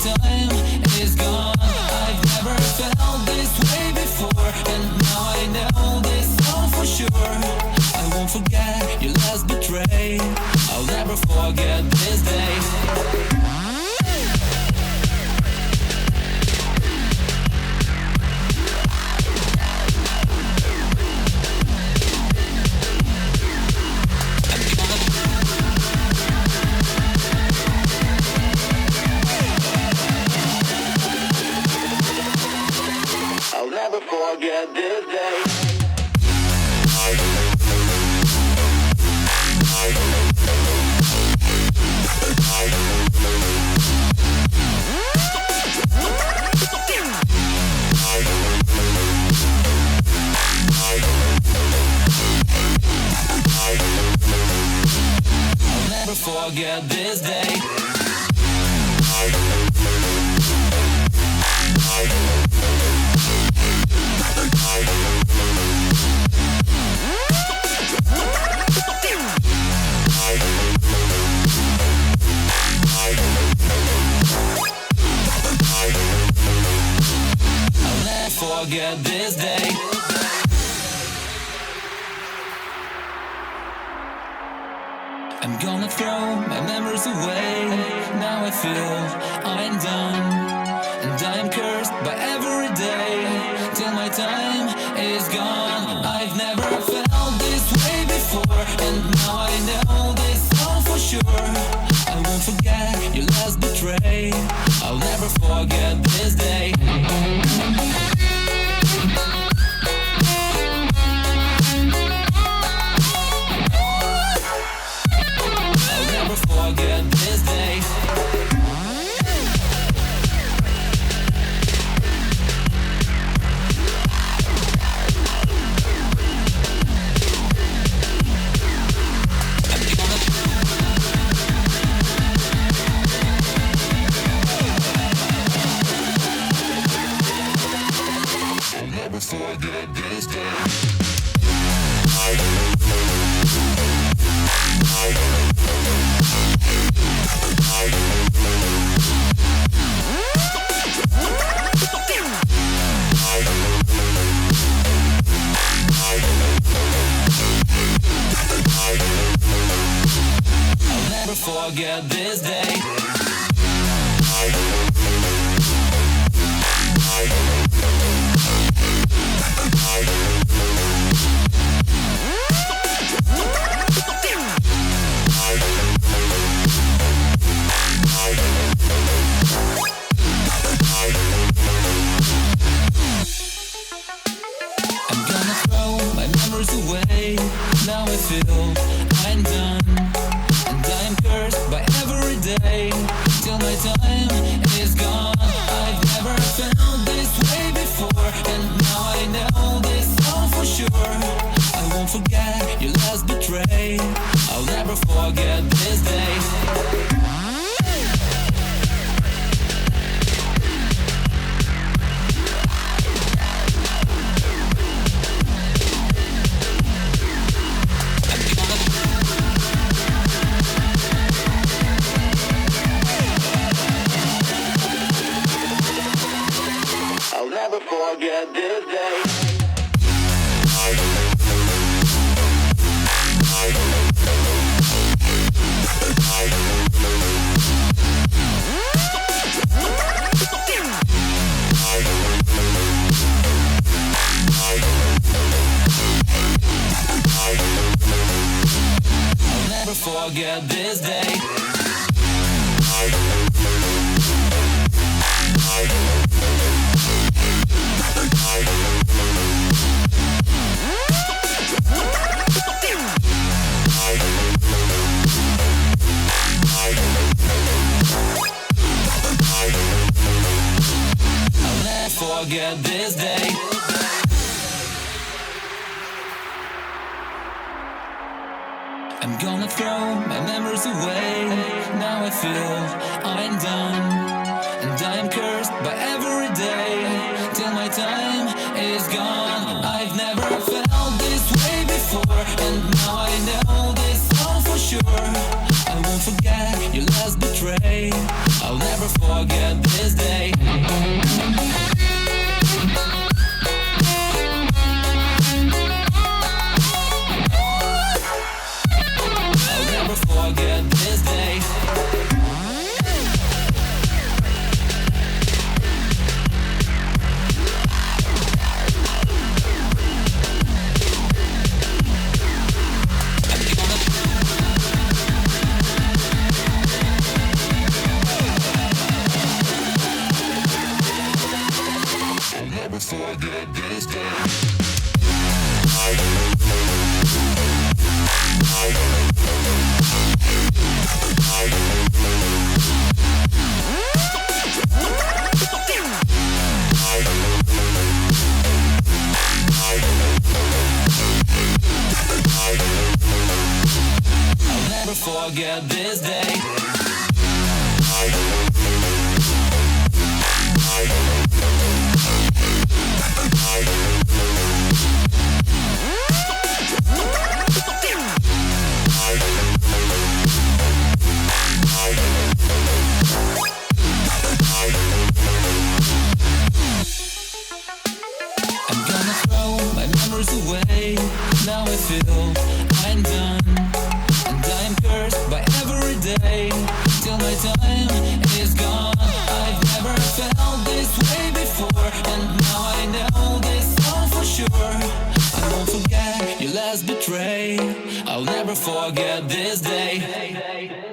time is gone. I've never felt this way before, and now I know this all for sure. I won't forget your last betray. I'll never forget this day. I'll never forget this day. I'll never forget this day. I'll never forget this day. I'm gonna throw my memories away. Now I feel I'm done, and I am cursed by every day till my time is gone. I've never felt this way before, and now I know this all for sure. I won't forget your last betray. I'll never forget this day. Forget this day. I'll never forget this day. I'll never forget this day. I'm gonna throw my memories away. Now I feel I'm done, and I am cursed by every day till my time is gone. I've never felt this way before, and now I know this all for sure. I won't forget your last betray. I'll never forget this day. I'll never forget this day. I'll never forget this day. I'll never forget this day. I'm gonna throw my memories away. Now I feel I'm done, and I am cursed by every day till my time is gone. I've never felt this way before, and now I know this all for sure. I won't forget your last betray. I'll never forget this. never forget this day. I'm gonna throw my memories away. Now I feel I'm done, and I am cursed by every day till my time is gone. I've never felt this way before, and now I know this all for sure. I won't forget your last betray. I'll never forget this day.